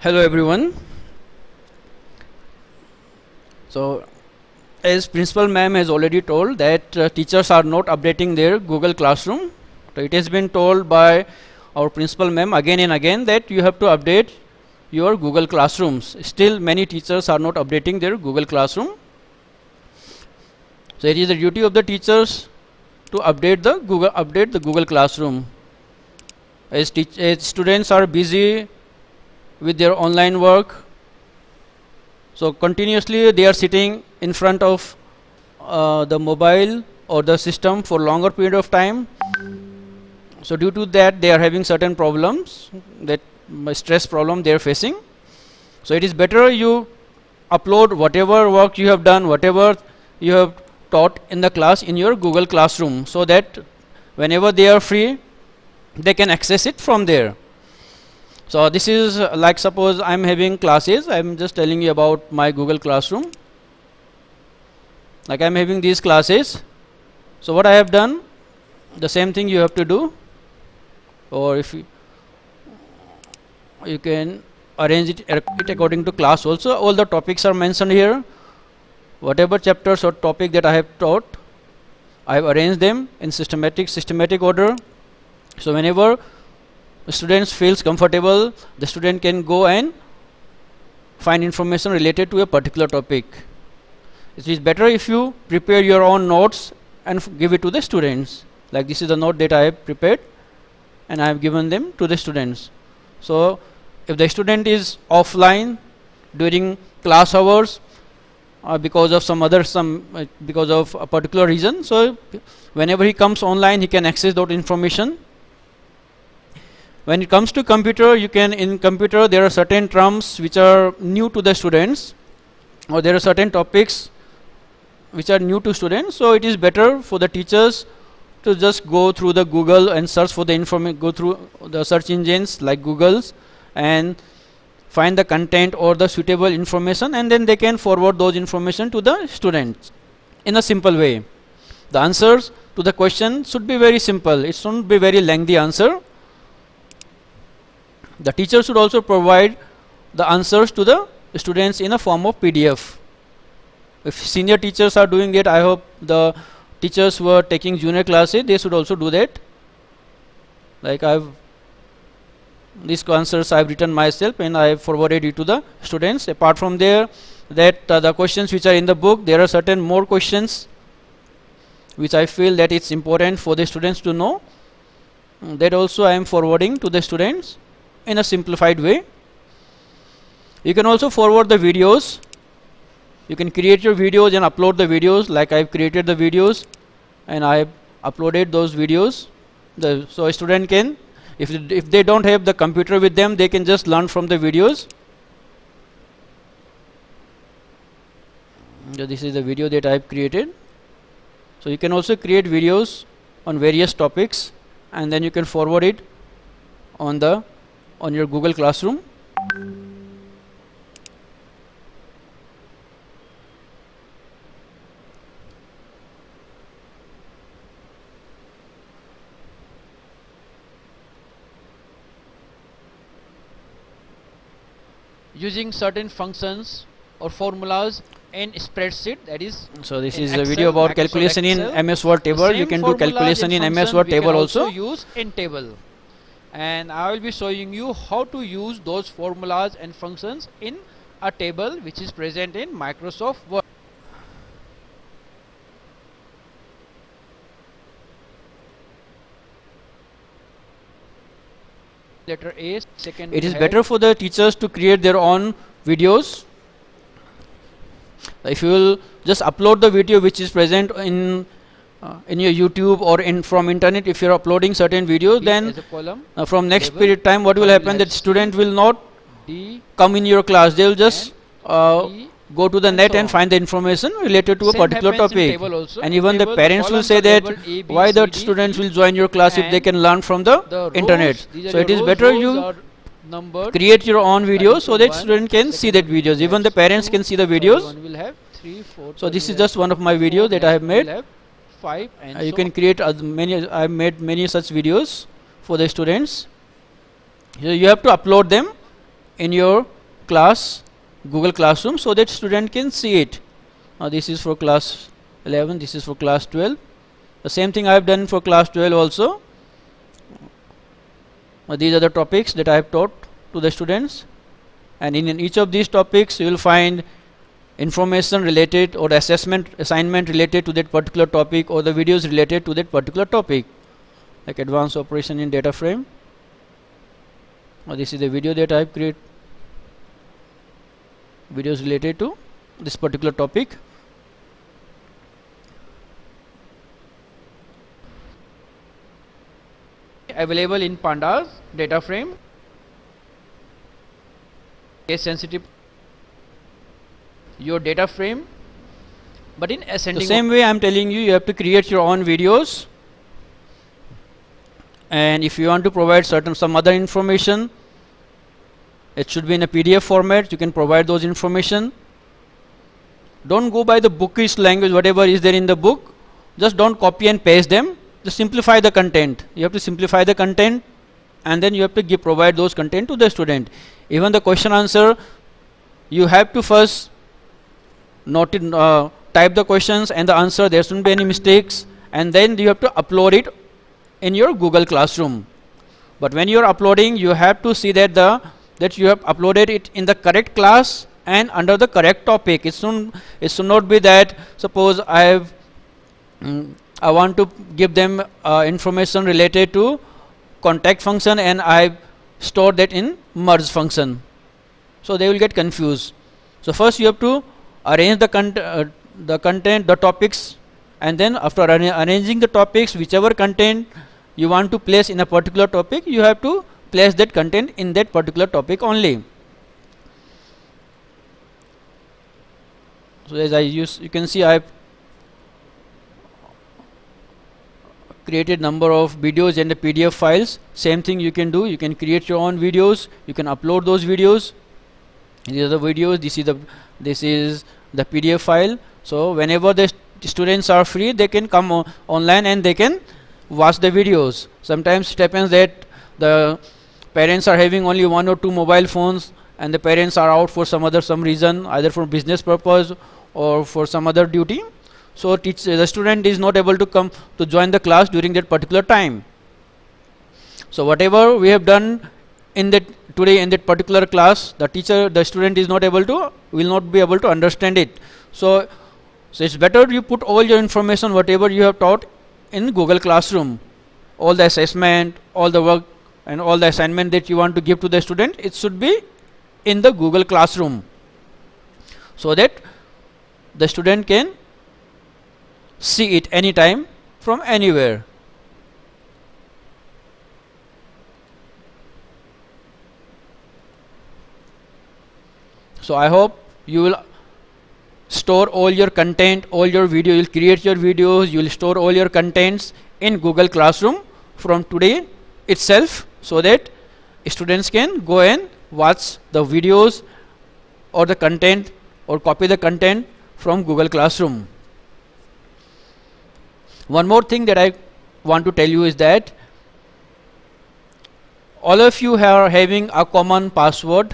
Hello everyone. So as principal ma'am has already told that teachers are not updating their Google Classroom. So it has been told by our principal ma'am again and again that you have to update your Google Classrooms. Still many teachers are not updating their Google Classroom. So it is the duty of the teachers to update the Google Classroom. As students are busy with their online work, so continuously they are sitting in front of the mobile or the system for longer period of time. So due to that they are having certain problems, that stress problem they are facing. So it is better you upload whatever work you have done, whatever you have taught in the class in your Google Classroom, so that whenever they are free they can access it from there. So this is like, suppose I am having classes, I am just telling you about my Google Classroom. Like I am having these classes. So what I have done, the same thing you have to do, or if you can arrange it according to class also. All the topics are mentioned here. Whatever chapters or topic that I have taught, I have arranged them in systematic order. So whenever the students feels comfortable, the student can go and find information related to a particular topic. It is better if you prepare your own notes and give it to the students. Like this is the note that I have prepared and I have given them to the students. So if the student is offline during class hours, because of because of a particular reason, so whenever he comes online he can access that information. When it comes to computer, you can, in computer there are certain terms which are new to the students, or there are certain topics which are new to students. So it is better for the teachers to just go through the Google and search for the information, go through the search engines like Google's and find the content or the suitable information, and then they can forward those information to the students in a simple way. The answers to the question should be very simple. It shouldn't be very lengthy answer. The teacher should also provide the answers to the students in a form of PDF. If senior teachers are doing it, I hope the teachers who are taking junior classes, they should also do that. Like these answers I have written myself and I have forwarded it to the students. Apart from there, that the questions which are in the book, there are certain more questions which I feel that it's important for the students to know. That also I am forwarding to the students in a simplified way. You can also forward the videos. You can create your videos and upload the videos. Like I have created the videos and I have uploaded those videos. So a student can, if they don't have the computer with them, they can just learn from the videos. So this is the video that I have created. So you can also create videos on various topics and then you can forward it on your Google Classroom. Using certain functions or formulas in spreadsheet, that is, so this in is Excel, a video about Microsoft calculation Excel. in MS Word table. You can do calculation in MS Word table also. Use in table, and I will be showing you how to use those formulas and functions in a table which is present in Microsoft Word. Letter A. Second, It is better for the teachers to create their own videos. If you will just upload the video which is present in your YouTube or from internet, if you are uploading certain videos, then from next period time what will happen, that student will not come in your class. They will just go to the net and find the information related to a particular topic. And even the parents will say that why the students will join your class if they can learn from the internet. So it is better you create your own videos so that student can see that videos. Even the parents can see the videos. So this is just one of my videos that I have made. You can create many. I have made many such videos for the students. You have to upload them in your class Google Classroom so that student can see it. Now this is for class 11, this is for class 12. The same thing I have done for class 12 also. These are the topics that I have taught to the students, and in each of these topics you will find information related or assignment related to that particular topic, or the videos related to that particular topic, like advanced operation in data frame. This is the video that I have created, videos related to this particular topic. Available in pandas data frame, case sensitive your data frame, but in ascending. The same way I am telling you, you have to create your own videos, and if you want to provide some other information, it should be in a PDF format. You can provide those information. Don't go by the bookish language, whatever is there in the book. Just don't copy and paste them. Just simplify the content. You have to simplify the content, and then you have to provide those content to the student. Even the question answer, you have to first type the questions and the answer. There shouldn't be any mistakes, and then you have to upload it in your Google Classroom. But when you are uploading, you have to see that you have uploaded it in the correct class and under the correct topic. It should not be that, suppose I want to give them information related to contact function, and I store that in merge function, so they will get confused. So first you have to arrange the content, the topics, and then after arranging the topics, whichever content you want to place in a particular topic, you have to place that content in that particular topic only. So as you can see, I have created number of videos and the PDF files. Same thing you can do. You can create your own videos. You can upload those videos. These are the videos. This is the PDF file. So whenever the students are free, they can come online and they can watch the videos. Sometimes it happens that the parents are having only 1 or 2 mobile phones, and the parents are out for some reason, either for business purpose or for some other duty. So the student is not able to come to join the class during that particular time. So whatever we have done today in that particular class, the student will not be able to understand it. So it's better you put all your information, whatever you have taught, in Google Classroom. All the assessment, all the work, and all the assignment that you want to give to the student, it should be in the Google Classroom, so that the student can see it anytime from anywhere. So I hope you will store all your content, all your video. You will create your videos, you will store all your contents in Google Classroom from today itself, so that students can go and watch the videos or the content, or copy the content from Google Classroom. One more thing that I want to tell you is that all of you are having a common password.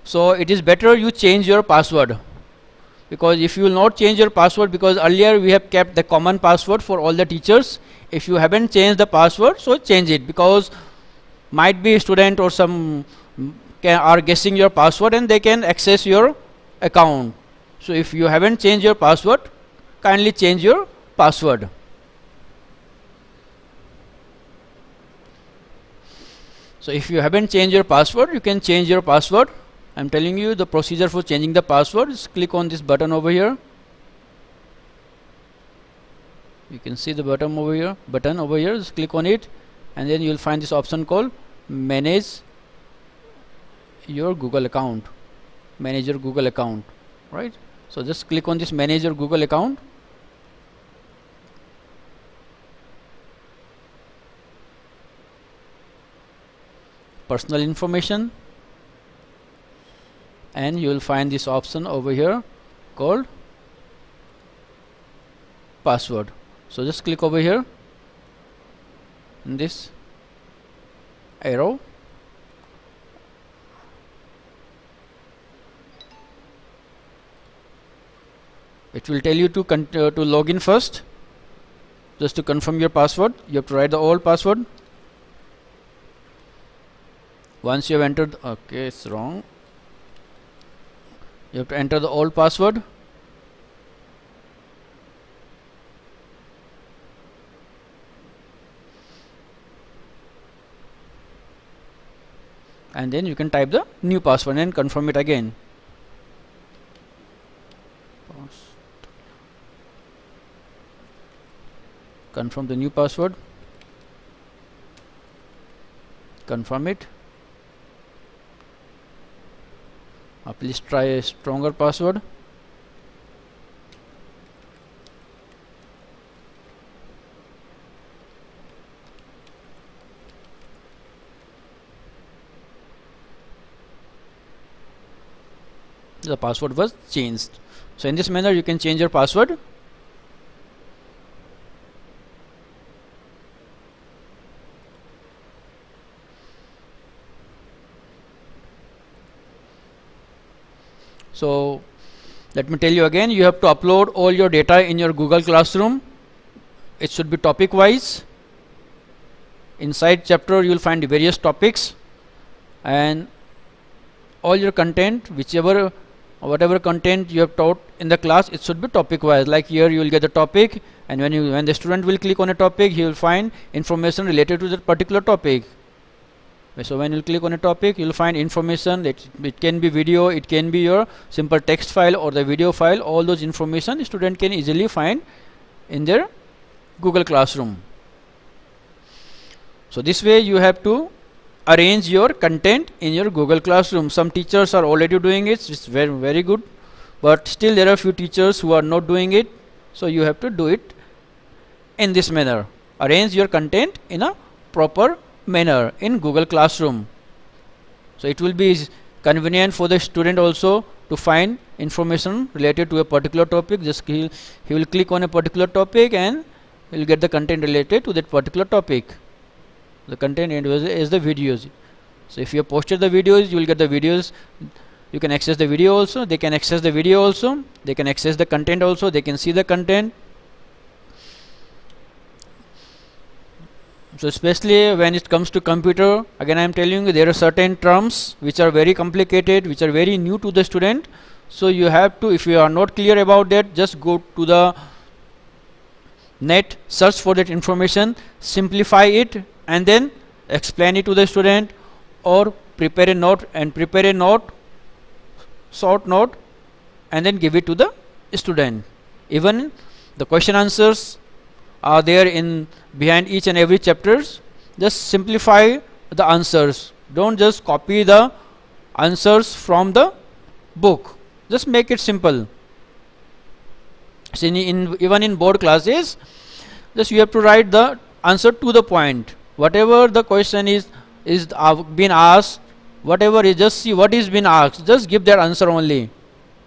So it is better you change your password, because if you will not change your password, because earlier we have kept the common password for all the teachers. If you haven't changed the password, so change it, because might be a student or some are guessing your password and they can access your account. So if you haven't changed your password, kindly change your password. So if you haven't changed your password, you can change your password. I'm telling you the procedure for changing the password. Just click on this button over here. You can see the button over here. Just click on it, and then you will find this option called manage your Google account. Manage your Google account, right? So just click on this manage your Google account. Personal information, and you will find this option over here called password. So just click over here in this arrow, It will tell you to log in first. Just to confirm your password, you have to write the old password. Once you have entered, okay, it's wrong. You have to enter the old password. And then you can type the new password and confirm it again. Confirm the new password. Confirm it. Please try a stronger password. The password was changed. So in this manner you can change your password. So let me tell you again, you have to upload all your data in your Google Classroom. It should be topic wise. Inside chapter you will find various topics, and all your content, whatever content you have taught in the class, it should be topic wise. Like here you will get the topic, and when the student will click on a topic, he will find information related to that particular topic. So when you click on a topic, you will find information. It can be video, it can be your simple text file or the video file. All those information student can easily find in their Google Classroom. So this way you have to arrange your content in your Google Classroom. Some teachers are already doing it, it's very good, but still there are few teachers who are not doing it. So you have to do it in this manner. Arrange your content in a proper manner in Google Classroom. So it will be convenient for the student also to find information related to a particular topic. Just he will click on a particular topic and he will get the content related to that particular topic. The content is the videos. So if you have posted the videos, you will get the videos. You can access the video also. They can access the video also. They can access the content also. They can see the content. So especially when it comes to computer, again I am telling you, there are certain terms which are very complicated, which are very new to the student. So you have to, if you are not clear about that, just go to the net, search for that information, simplify it, and then explain it to the student, or prepare a note, short note, and then give it to the student. Even the question answers are there in behind each and every chapters. Just simplify the answers. Don't just copy the answers from the book. Just make it simple. So even in board classes, just you have to write the answer to the point. Whatever the question is been asked, whatever is, just see what is been asked. Just give that answer only.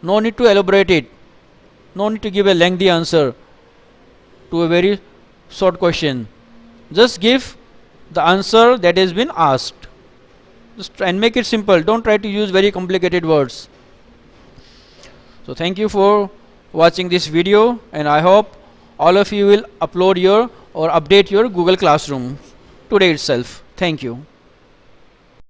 No need to elaborate it. No need to give a lengthy answer to a very short question. Just give the answer that has been asked. Just try and make it simple. Don't try to use very complicated words. So thank you for watching this video, and I hope all of you will upload your or update your Google Classroom today itself. Thank you.